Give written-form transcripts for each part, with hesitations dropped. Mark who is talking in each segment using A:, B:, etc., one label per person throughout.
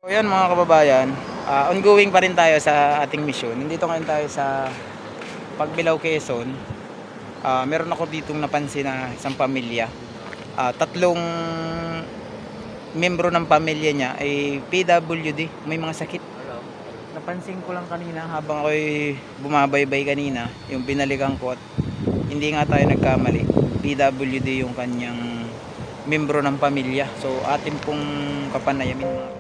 A: So yan mga kababayan, ongoing pa rin tayo sa ating mission. Nandito ngayon tayo sa Pagbilao, Quezon. Meron ako ditong napansin na isang pamilya. Tatlong membro ng pamilya niya ay PWD, may mga sakit. Napansin ko lang kanina habang ako'y bumabaybay kanina, yung binalikan ko at hindi nga tayo nagkamali. PWD yung kanyang membro ng pamilya. So atin pong kapanayamin mga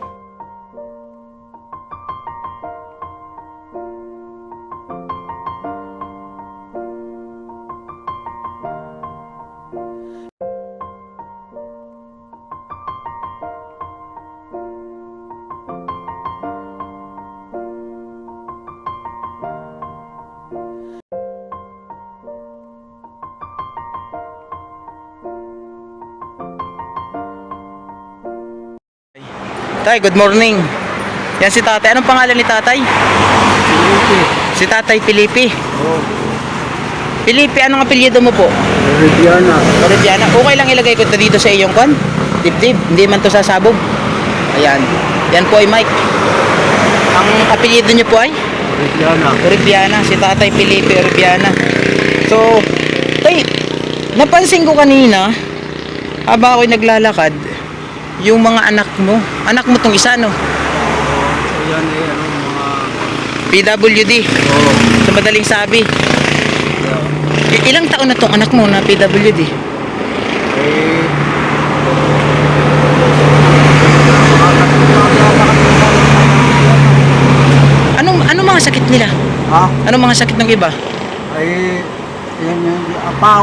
A: Tay, good morning. Yan si tatay. Anong pangalan ni tatay?
B: Filipe.
A: Si tatay Filipe.
B: Oh,
A: Filipe, anong apelyido mo po?
B: Riviana.
A: Oribiana. Okay lang ilagay ko ito dito sa iyong kwan? Dibdib. Hindi man to sasabog. Ayan. Yan po ay Mike. Ang apelyido niyo po ay?
B: Riviana.
A: Oribiana. Si tatay Filipe Oribiana. So, tay, napansin ko kanina habang ako'y naglalakad, yung mga anak mo tong isa, no?
B: Ayan mga...
A: PWD.
B: Oh,
A: Sa madaling sabi.
B: yeah.
A: Ilang taon na tong anak mo na PWD?
B: Eh...
A: Anong mga sakit nila?
B: Ha?
A: Anong mga sakit ng iba?
B: Ay... Yan yung apaw.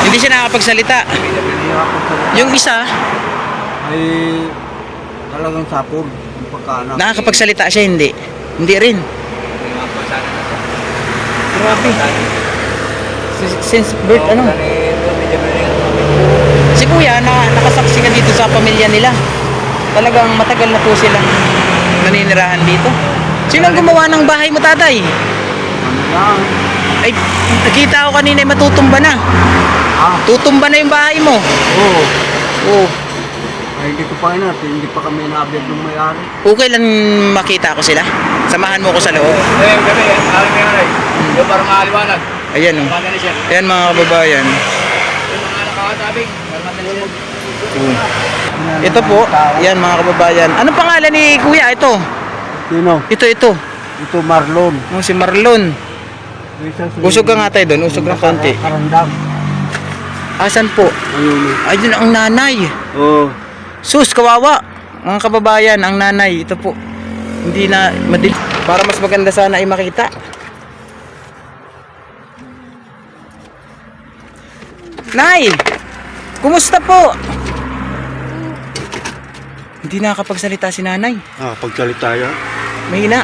A: Hindi siya nakakapagsalita. Yung isa,
B: Ay... Talagang sapog. Yung pagkaanak.
A: nakakapagsalita siya, hindi. Hindi rin. Grabe. Since birth, ano? Si kuya, nakasaksi ka dito sa pamilya nila. Talagang matagal na po silang naninirahan dito. Sino ang gumawa ng bahay mo, tatay?
B: Ano lang?
A: Ay, nakita ko kanina ay matutumba na.
B: Ha?
A: Tutumba na yung bahay mo.
B: Oo.
A: Oh.
B: Ay, hindi ko pa natin. Hindi pa kami naabot ng may-ari.
A: Okay lang makita ko sila. Samahan mo ko sa loob.
C: Eh, gabi, alam mo yan ay. Yung parang maaliwanag.
A: Ayan oh.
C: Mga ganun siya.
A: Ayan mga kababayan.
C: Yung mga nakakatabing.
A: Ito po, yan mga kababayan. Anong pangalan ni kuya? Ito.
B: Sino?
A: Ito.
B: Ito Marlon.
A: Oh, si Marlon. Usog ka nga tayo doon. Usog ng konti.
B: Karandang.
A: Asan po?
B: Ayun.
A: Ayun ang nanay.
B: Oo.
A: Sus, kawawa. Mga kababayan, ang nanay. Ito po. Hindi na madil. Para mas maganda sana ay makita. Nay! Kumusta po? Hindi nakakapagsalita si nanay.
B: Pagsalita yan.
A: Mahina.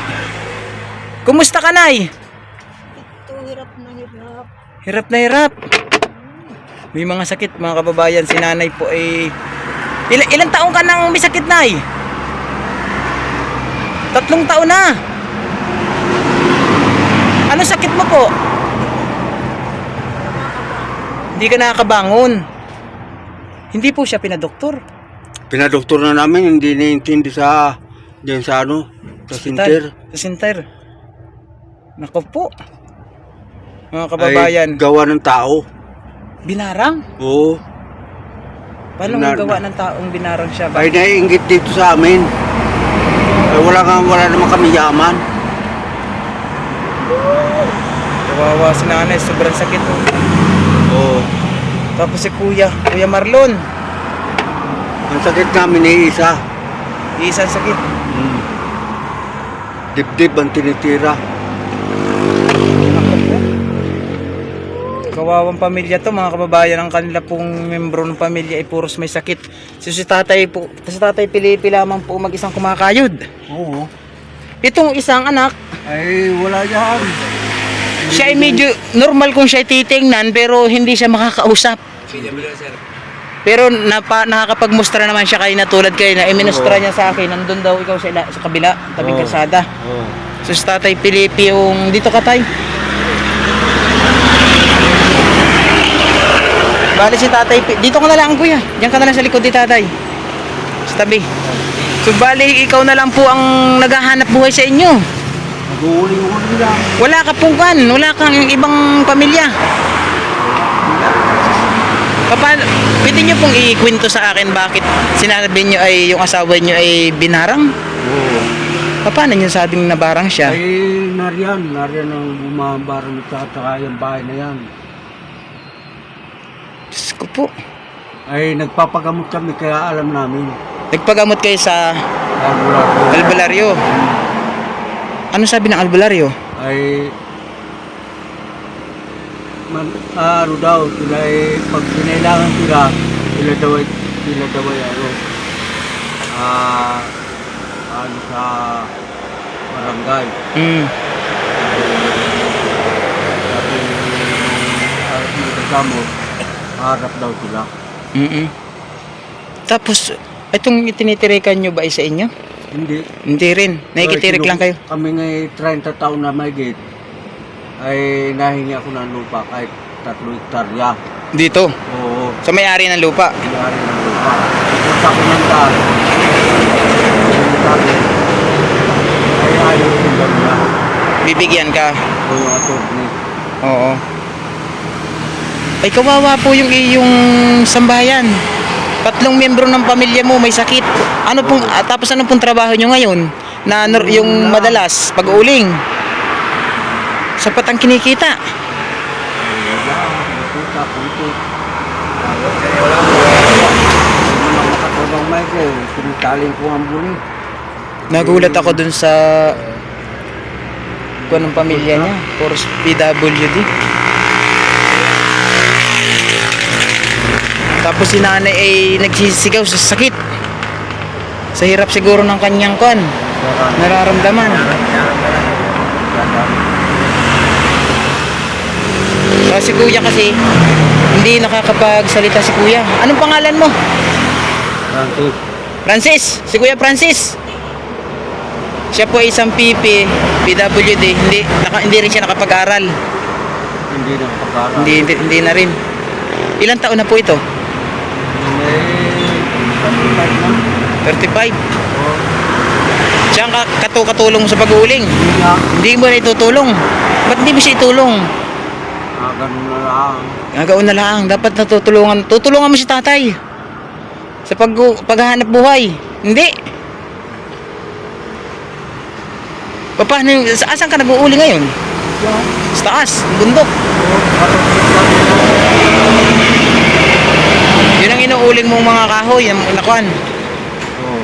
A: Kumusta ka, Nay?
D: Ito, hirap na hirap.
A: Hirap na hirap. May mga sakit, mga kababayan. Si nanay po ay... Ilang taong ka nang may sakit, Nay? 3 taon na. Ano sakit mo po? Hindi ka nakakabangon. Hindi po siya pinadoktor.
B: Pinadoktor na namin, hindi naintindi sa diyan sa ano, sa center.
A: Sa center. Nako po. Mga kababayan.
B: Ay, gawa ng tao.
A: Binarang?
B: Oo.
A: Paano gawa ng taong binarang siya?
B: Ay naiinggit dito sa amin. Ay, wala naman kami yaman.
A: Kawawa si nanay, sobrang sakit.
B: Oo.
A: Tapos si Kuya Marlon.
B: Ang sakit namin ay isa.
A: Isang sakit.
B: Dibdib ang tinitira.
A: Kawawang pamilya to, mga kababayan. Ang kanila pong membro ng pamilya ay puros may sakit. Si tatay Filipe lamang po mag-isang kumakayod.
B: Oo.
A: Itong isang anak,
B: Ay wala yan.
A: siya ay medyo normal kung siya ay titingnan, pero hindi siya makakausap. Pero nakakapagmustra naman siya kayo na tulad kayo na iminustra niya sa akin. Nandun daw ikaw sa kabila, tabing kalsada.
B: Oo.
A: So si tatay Filipe yung dito ka, tay. Bali si tatay, dito ka na lang kuya. Diyan ka na lang sa likod ni tatay. Sa tabi. So bali, ikaw na lang po ang naghahanap buhay sa inyo.
B: Nag-uuli-uli lang.
A: Wala ka pong wala kang ibang pamilya. Pwede nyo pong ikwento sa akin bakit sinabi nyo ay yung asawa nyo ay binarang?
B: Oo.
A: Paano nyo sabing nabarang siya?
B: Ay, nariyan ang bumabarang at saka yung bahay na yan.
A: Diyos ko po.
B: Ay, nagpapagamot kami kaya alam namin.
A: Nagpagamot kayo sa
B: Albularyo.
A: albularyo. Ano sabi ng albularyo?
B: Ay, ano daw, sila ay, pag kinailangan sila daw ay ano sa barangay.
A: Mm.
B: Sabi yung kasama, harap daw sila.
A: Mm. Tapos, itong itinitirikan nyo ba ay sa inyo?
B: Hindi.
A: Hindi rin. Nakikitirik lang kayo.
B: Kami ngay 30 taon na may gate, ay nahingi ako ng lupa kahit 3 hektarya.
A: Dito.
B: Oo.
A: Sa may-ari ng lupa.
B: May-ari ng lupa. Punta ko ng daan. Sabi, ay ayaw yung gano'n.
A: Bibigyan ka.
B: O yung attorney.
A: Oo. Ay, kawawa po yung iyong sambahayan. 3 miyembro ng pamilya mo may sakit. Ano pong, tapos ano pong trabaho nyo ngayon? Na yung madalas, pag-uuling. Sapat ang kinikita.
B: Wala, nakita, punto. Wala naman makatabang Michael. Sinitaling ko ang buli.
A: Nagulat ako dun sa kung anong pamilya niya. Puro PWD. Tapos si nanay ay nagsisigaw sa sakit. Sa hirap siguro ng kanyang nararamdaman. Si kuya kasi hindi nakakapagsalita si kuya. Anong pangalan mo?
B: Francis.
A: Francis, si Kuya Francis. Siya po ay isang PWD, hindi rin siya nakapag-aral.
B: Hindi na kapag-aral.
A: Hindi na rin. Ilang taon na po ito?
B: May
A: 35. Siya ang katulong sa pag-uuling.
B: Hindi nga.
A: Hindi mo na itutulong. Ba't hindi mo siya itulong?
B: Ganun na lang.
A: Nagaon na lang. Dapat natutulungan. Tutulungan mo si tatay. Sa paghahanap buhay. Hindi. Paano yung, saan ka nag-uuli ngayon? Sa taas, bundok. Yun ang inuuling mong mga kahoy, yung nakuan.
B: Oo.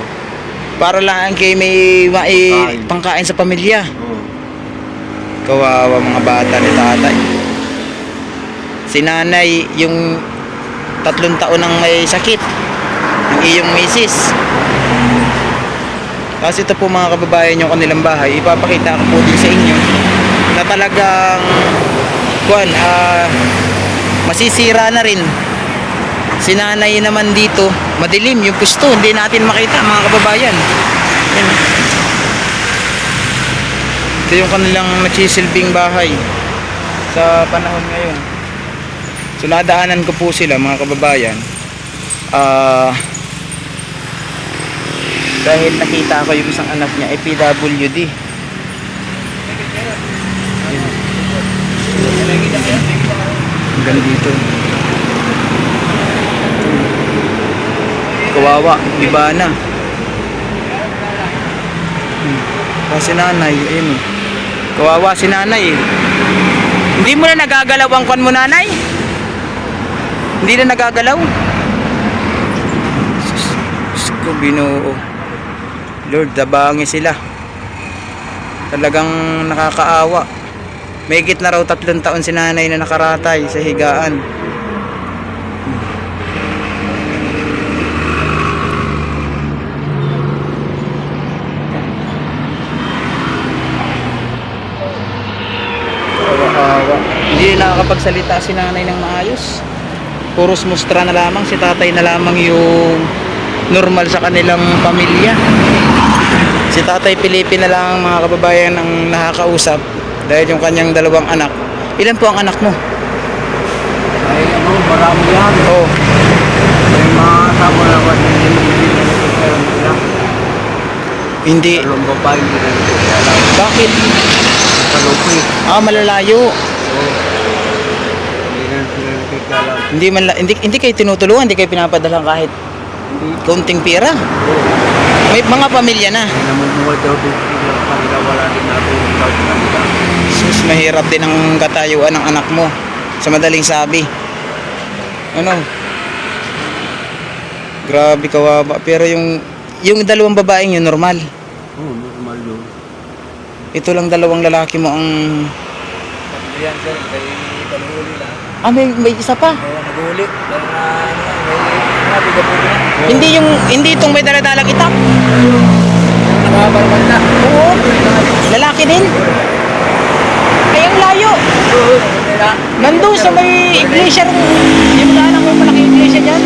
A: Para lang kayo may pangkain sa pamilya.
B: Oo.
A: Kawawa mga bata ni tatay. Si nanay, yung 3 taon nang may sakit. Ang iyong misis. Kasi ito po mga kababayan yung kanilang bahay. Ipapakita ko po din sa inyo na talagang masisira na rin. Si nanay naman dito, madilim yung pusto, hindi natin makita mga kababayan. Yan. Ito yung kanilang nagsisilbing bahay sa panahon ngayon. So nadaanan ko po sila mga kababayan. Dahil nakita ko yung isang anak niya ay PWD. Hanggang dito. Kawawa, iba na. Kasi nanay, ayun. Kawawa si nanay. Hindi mo na nagagalaw ang kwan mo, nanay? Hindi na nagagalaw? Diyos ko, Binoo. Lord, dabangi sila. Talagang nakakaawa. Mahigit na raw 3 taon si nanay na nakaratay sa higaan. Kawawa. Hindi nakakapagsalita si nanay ng maayos. Puros mustra na lamang, si tatay na lamang yung normal sa kanilang pamilya. Si Tatay Felipe na lang mga kababayan ang nakakausap dahil yung kanyang 2 anak. Ilan po ang anak mo?
B: Ay, marami yan.
A: Oo.
B: May mga kasama na ba hindi nila.
A: Hindi.
B: Dalawang babae hindi na nagkikala.
A: Bakit?
B: Kalupit.
A: Malalayo.
B: Oo. Hindi na sila nagkikala.
A: Hindi kayo tinutulungan, hindi kayo pinapadala kahit
B: Hindi.
A: kaunting pera.
B: Oo.
A: May mga pamilya na.
B: Hindi naman buhay daw din sila kanila. Wala din natin yung daw sa kanila.
A: Sus, mahirap din ang katayuan ng anak mo. Sa madaling sabi. Ano? Grabe kawawa. Pero yung dalawang babaeng yun, normal.
B: Oo, normal yun.
A: Ito lang dalawang lalaki mo ang...
C: Yan sir, kay panuhuli lang.
A: May isa pa.
C: Oo, naghuli. Dahil na, may bigat po na.
A: Hindi itong may daladalang itak.
C: Yung nakabarman na.
A: Oo. Lalaki din. Ay, ang layo.
C: Oo, nila.
A: Nandun sa may iglesia. Yung daanan mo malaki iglesia dyan.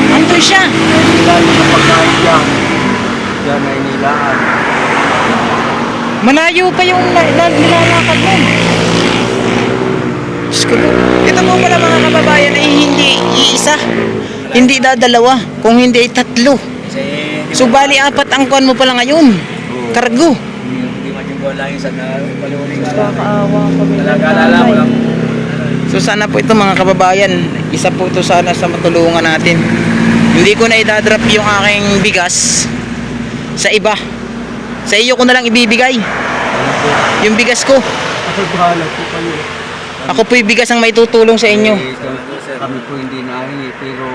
A: Nandun siya.
B: Lalo na pagkain dyan. Diyan ay nilaan.
A: Malayo pa yung nilalakad mo. Diyos ko po. Ito po pala mga kababayan ay hindi iisa. Hindi dadalawa. Kung hindi ay tatlo.
C: Kasi,
A: So bali 4 ang kuwan mo pala ngayon.
B: Oo.
A: Kargo.
C: hindi man yung lang yung sa panuhuli nga lang.
D: Kakaawa kami.
C: Talaga ko lang.
A: So sana po ito mga kababayan, isa po ito sana sa matulungan natin. Hindi ko na idadrop yung aking bigas sa iba. Sa iyo ko na lang ibibigay. Yung bigas ko.
B: Ako bahala po kayo.
A: Ako po yung bigas ang may tutulong sa inyo.
B: Kami po hindi nahingi pero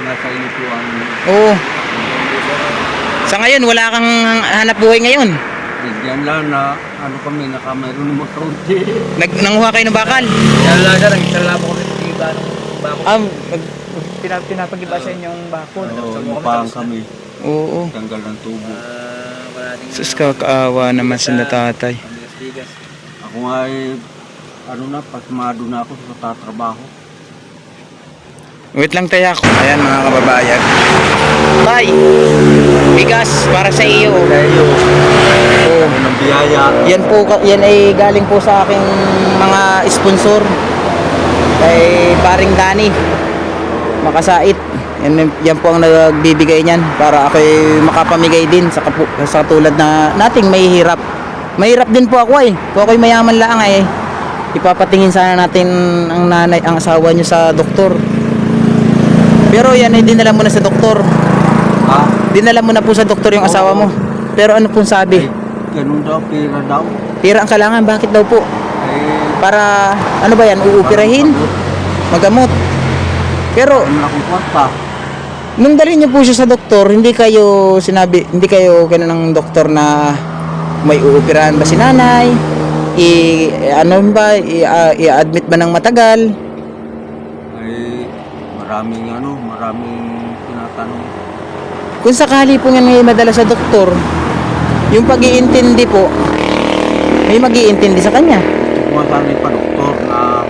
B: nasa inyo po ang
A: Oo. Sa ngayon, wala kang hanap buhay ngayon.
B: bigyan lang na ano kami mayroon ng kaunti.
A: Nanguha kayo ng bakal.
C: Yan lang sir, nagsalala po kami sa iba ng bako.
A: Pinapag-iba sa inyong bakod.
B: Oo, upang kami
A: Oo.
B: tanggal ng tubo.
A: Sus, kakaawa naman sila tatay.
C: Bigas-bigas.
B: Ako nga ay pasmado na ako sa tatrabaho.
A: Wait lang tayo ako. Ayan mga kababayan. Tay, bigas para sa iyo.
B: Kayo,
A: Oo.
B: ano ng biyaya.
A: Yan ay galing po sa aking mga sponsor. Kay paring Dani. Makasait. Yan po ang nagbibigay niyan para ako ay makapamigay din sa tulad na nating may hirap. Mahirap din po ako eh. Kung ako'y mayaman lang eh. Ipapatingin sana natin ang asawa niyo sa doktor. Pero yan ay dinala mo na sa doktor.
B: Ha?
A: Dinala mo na po sa doktor yung asawa mo. Pero ano pong sabi?
B: Ganun daw, pera daw.
A: Pera ang kailangan. Bakit daw po? Para, ano ba yan? Uupirahin? Magamot. Pero,
B: Ano akong kwarta?
A: nung dalhin niyo po siya sa doktor, hindi kayo ganun ng doktor na may uupirahan ba si nanay? I-admit ba ng matagal?
B: Ay, maraming tinatanong.
A: Kung sakali po yan may madala sa doktor, yung pag-iintindi po, may mag-iintindi sa kanya.
B: Kung saan pa doktor na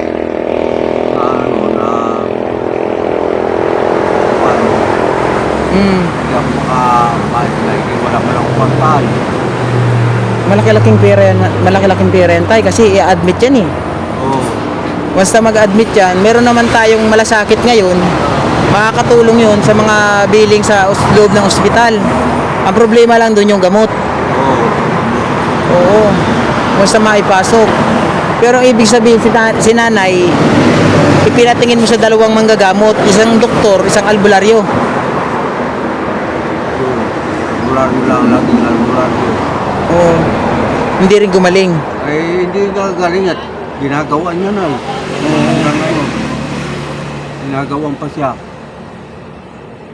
B: hindi ako makapahit na wala pa lang kwartal.
A: Malaki-laking pera yan tay, kasi i-admit yan eh.
B: Oo.
A: Basta mag-admit yan, meron naman tayong malasakit ngayon, makakatulong yun sa mga billing sa loob ng ospital. Ang problema lang doon yung gamot.
B: Oo.
A: Oo, basta maipasok. Pero ang ibig sabihin si nanay, ipinatingin mo sa dalawang manggagamot, isang doktor, isang albularyo.
B: Albularyo lang, laging albularyo.
A: Oo, hindi rin gumaling.
B: Ay, hindi gagaling at ginagawa niya na eh. Hanggang ngayon, ginagawan pa siya.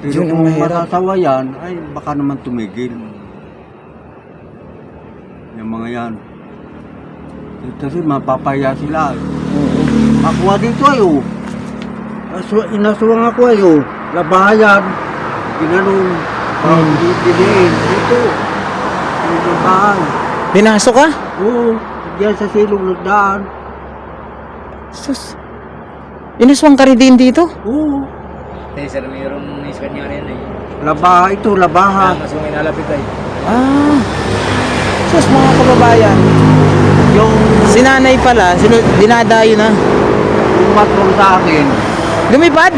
B: Pero
A: Yun ang
B: kung
A: mahirap.
B: masasawa yan, ay baka naman tumigil. Yung mga yan. Kasi mapapaya sila. Ako nga dito ay inasuwang ako ay labahayan. Ginanon. Diniin. Dito. Yung labahan.
A: Pinasok ka?
B: Oo. Diyan sa silong nagdaan.
A: Sus. Inaswang ka rin din dito?
B: Oo.
C: Eh sir, mayroong iskan niya rin eh.
B: Labaha ito, labaha.
C: Mas yung inalapit ay.
A: Sus, mga kababayan.
B: Yung
A: Si nanay pala, dinadayo na.
B: matron sa akin,
A: Lumipad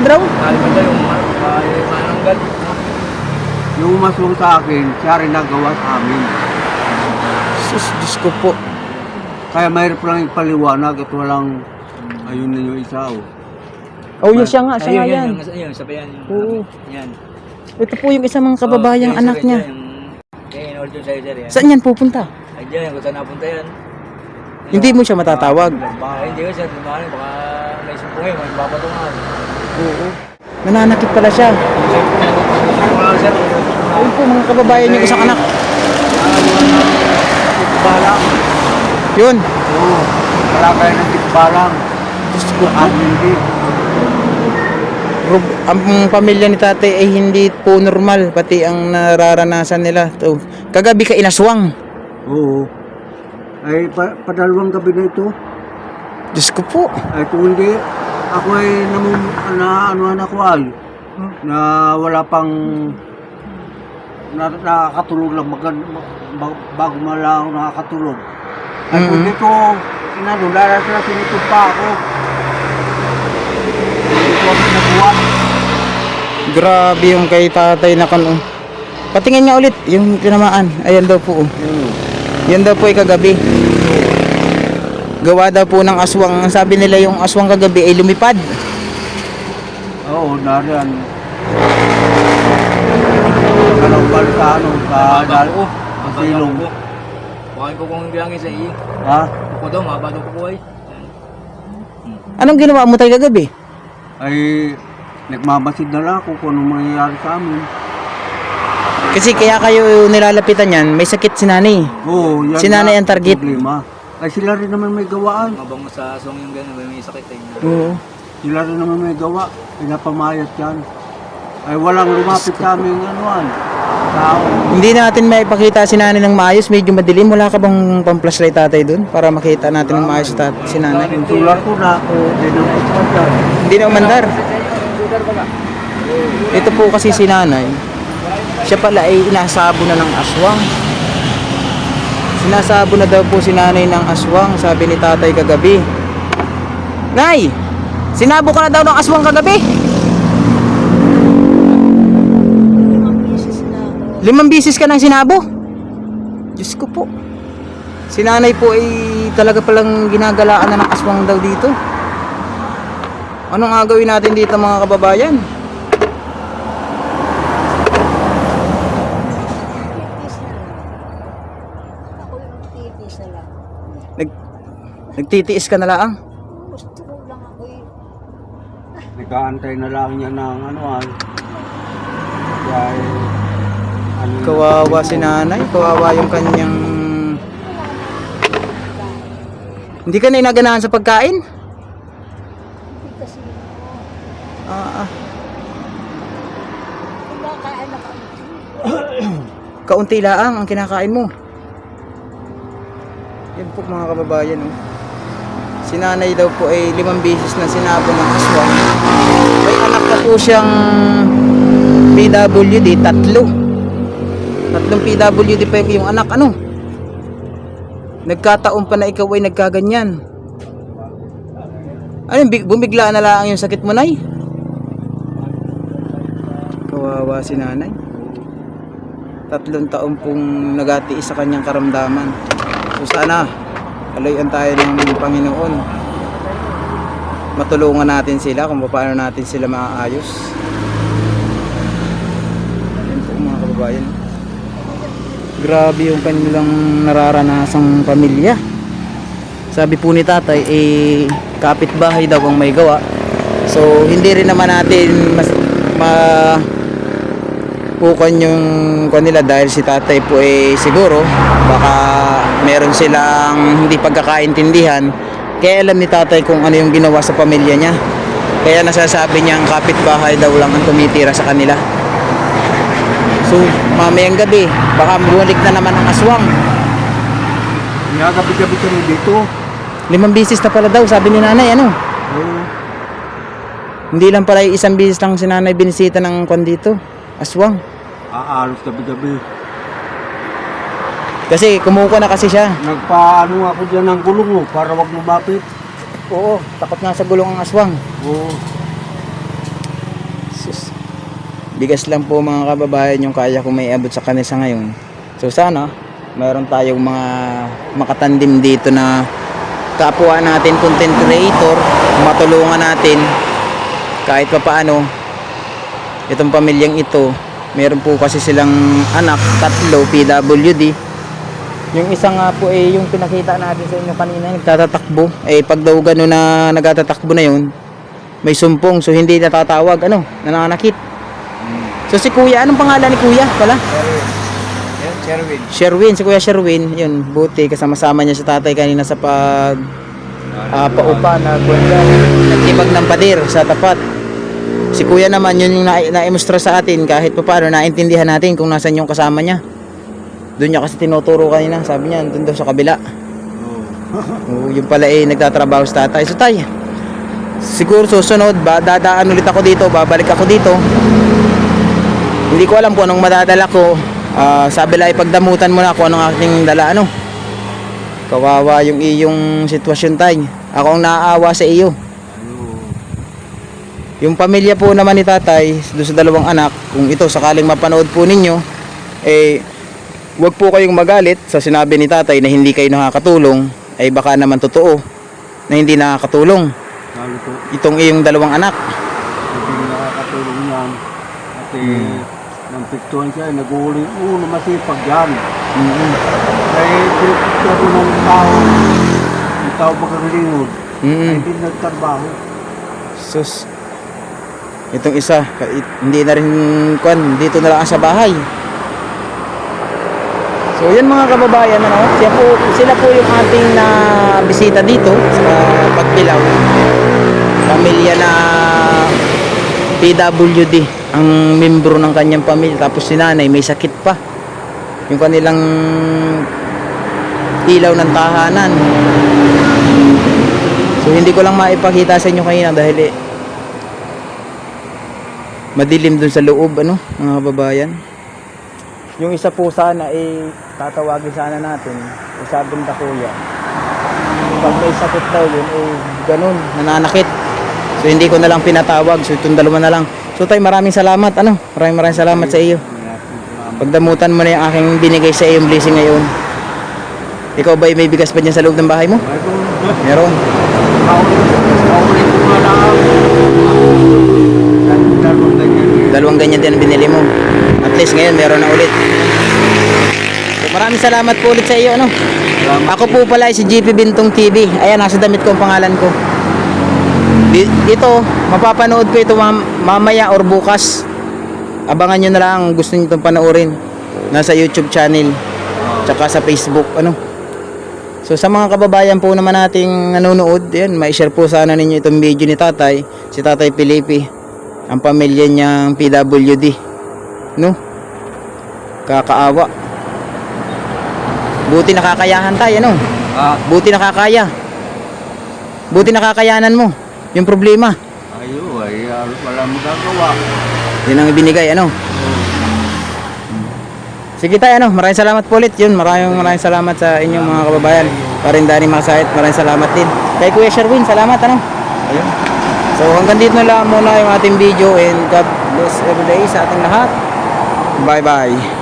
A: raw.
C: Alam mo ba yung mananggal?
B: Yung umaswang sa akin, siya rin nagawa sa amin.
A: Sus, Diyos ko po.
B: Kaya mahirap lang ipaliwanag at walang ayun na yung isa. Oh.
A: Oh, yun siya nga yan.
C: Ayun, sabi yan.
A: Oo.
C: Yan.
A: Ito po yung isang mga kababayang anak niya.
C: Yan, all dun sa sir yan.
A: Saan yan pupunta?
C: Ay, dyan, kung saan napunta yan.
A: Hindi mo siya matatawag.
C: Baka hindi ko sir, lumahan, baka may sumpungin, may babatungan.
A: Oo. Nananakit pala siya.
C: Wala sir.
A: Ayun po mga kababayan yung isang anak.
B: Balang.
A: Yun.
B: Oo. Wala kayo ng tikbalang.
A: Diyos ko po.
B: Hindi.
A: Ang pamilya ni tatay ay hindi po normal. Pati ang nararanasan nila. To. Kagabi ka inaswang.
B: Oo. Ay, padalawang gabi na ito.
A: Diyos ko po.
B: Ay, kung hindi, ako ay anuhan ako ay, na wala pang, nakakatulog lang, bago mo lang ako nakakatulog. Ay, kung dito, dahil sila sinutod pa ako. Dito ako nabuwan.
A: Grabe yung kay tatay na kano. Patingin nga ulit yung tinamaan. Ayan daw po. Yan daw po ay kagabi. Gawa daw po ng aswang. Sabi nila yung aswang kagabi ay lumipad.
B: Oo, nariyan. Kalong ba sa ano, sa silong.
C: Baka ko kung bilangin sa iyo.
B: Ha?
C: Kuko daw, mahaba daw kuko ay.
A: Anong ginawa mo tayo kagabi?
B: Ay, nagmamasid na lang ako kung anong mangyayari sa amin.
A: Kasi kaya kayo nilalapitan yan, may sakit si nanay.
B: Oo, yan
A: Si nanay ang target.
B: problema. Ay, sila rin naman may gawaan.
C: Mabang sa aswang yung gano'n, may sakit ay.
A: Oo.
B: Sila rin naman may gawa. Pinapamayat yan. Ay, walang lumapit sa aming anuan. Tao.
A: Hindi natin maipakita si nanay ng maayos, medyo madilim. Wala ka bang pang-flashlight tatay dun? Para makita natin ng maayos si nanay.
B: Yung tular ko na, hindi na pupunta.
A: Hindi na umandar. Ito po kasi si nanay. Siya pala ay inasabo na ng aswang. Sinasabo na daw po si nanay ng aswang, sabi ni tatay kagabi. Nay! Sinabo ka na daw ng aswang kagabi?
D: 5 beses na ako.
A: 5 bisis ka nang sinabo? Diyos ko po. Si nanay po ay talaga palang ginagalaan na ng aswang daw dito. Anong gagawin natin dito mga kababayan?
D: Tipis na lang. Ako yung tipis na lang.
A: Nagtitiis ka na lang?
D: Gusto ko lang ako yung
B: Nag-aantay na lang niya ng anuan. Dahil, ano na-
A: Kawawa si nanay, kawawa yung kanyang... Hindi ka na inaganahan sa pagkain?
D: hindi kasi
A: Ah,
D: kumakain na kami.
A: kaunti laang ang kinakain mo. Yan po mga kababayan. Oh. Si nanay daw po ay 5 bisis na sinabo ng aswang. May anak pa po siyang PWD, 3. 3 PWD pa yung anak. Ano? Nagkataon pa na ikaw ay nagkaganyan. Ano, bumigla na lang yung sakit mo, nay? Kawawa si nanay. 3 taon pong nagatiis sa kanyang karamdaman. So sana alayan tayo ng Panginoon. Matulungan natin sila kung paano natin sila maaayos. Yan po mga kababayan. Grabe yung kanilang nararanasang pamilya. Sabi po ni tatay, kapitbahay daw ang may gawa. So hindi rin naman natin pukan yung kanila dahil si tatay po siguro baka meron silang hindi pagkakaintindihan, kaya alam ni tatay kung ano yung ginawa sa pamilya niya, kaya nasasabi niyang kapitbahay daw lang ang tumitira sa kanila. So mamayang gabi baka bumalik na naman ang aswang.
B: Gabi-gabi kami dito.
A: 5 bisis na pala daw sabi ni nanay. Ano,
B: Oo.
A: hindi lang pala 1 bisis lang si nanay binisita ng kwan dito, aswang.
B: Aalos gabi-gabi.
A: Kasi kumuha na kasi siya.
B: Nagpaano ako dyan ng gulong mo para wag lumapit.
A: Oo, takot nga sa gulong ang aswang.
B: Oo.
A: Sus. Bigas lang po mga kababayan yung kaya ko may abot sa kanila sa ngayon. So sana mayroon tayong mga makatandim dito na kapwa natin content creator, matulungan natin kahit papaano itong pamilyang ito. Meron po kasi silang anak, 3 PWD. Yung isa nga po yung pinakita natin sa inyo kanina, nagtatatakbo. Pag daw gano'n na nagtatatakbo na yun, may sumpong, so hindi natatawag, nananakit. So si Kuya, anong pangalan ni Kuya pala?
C: Sherwin.
A: Sherwin, si Kuya Sherwin, yun, buti kasama-sama niya sa tatay kanina sa paupa na nagtibag ng pader sa tapat. Si Kuya naman, yun yung naimustra sa atin kahit pa paano naintindihan natin kung nasan yung kasama niya. Doon niya kasi tinuturo kanina, sabi niya, doon daw sa kabila. Yung pala nagtatrabaho sa tatay. So tay, siguro susunod, dadaan ulit ako dito, babalik ako dito. Hindi ko alam kung anong madadala ko. Sabi lang ipagdamutan mo na kung anong aking dala, kawawa yung iyong sitwasyon, tay. Ako ang naaawa sa iyo. Yung pamilya po naman ni tatay, doon sa 2 anak, kung ito sakaling mapanood po ninyo, wag po kayong magalit sa sinabi ni tatay na hindi kayo nakakatulong. Baka naman totoo na hindi nakakatulong
B: Lalo po,
A: itong iyong 2 anak.
B: hindi nakakatulong yan. At nang piktuhan siya, nag-uuli, masipag yan. Pinipiktuhan ko ng tao, yung tao magkakalingod, ay hindi nagtrabaho.
A: Sus, itong isa hindi na rin dito na lang sa bahay. So yan mga kababayan, sila po yung ating na bisita dito sa Pagbilao. Pamilya na PWD ang membro ng kanyang pamilya, tapos si nanay may sakit pa, yung kanilang ilaw ng tahanan. So hindi ko lang maipakita sa inyo kanina dahil madilim dun sa loob, mga kababayan. Yung isa po sana tatawagin sana natin, sabi ng Kuya, pag may sakit daw yun, ganun, nananakit. So hindi ko na lang pinatawag, so itong 2 na lang. So tay, maraming salamat, maraming salamat sa iyo. Pagdamutan mo na yung aking binigay sa iyong blessing ngayon. Ikaw ba may bigas pa dyan sa loob ng bahay mo? Meron. Dalawang ganyan din ang binili mo. At least ngayon meron na ulit. So, maraming salamat po ulit sa iyo, Ako po pala si GP Bintong TV. Ayan, nasa damit ko ang pangalan ko. Ito, mapapanood ko ito mamaya or bukas. Abangan nyo na lang, gusto nyo itong panoorin. Nasa YouTube channel, tsaka sa Facebook, So sa mga kababayan po naman nating nanonood, yan, mai-share po sana ninyo itong video ni tatay, si Tatay Felipe, ang pamilya niyang PWD, kakaawa. Buti nakakayahan tayo, buti nakakaya, buti nakakayanan mo yung problema.
B: Wala magagawa.
A: Yun ang ibinigay, Sige tayo, maraming salamat po ulit. Yun, maraming salamat sa inyong mga kababayan. Parindani Masahit, maraming salamat din. Kay Kuya Sherwin, salamat, Ayun. So hanggang dito na lang muna yung ating video, and God bless every day sa ating lahat. Bye bye.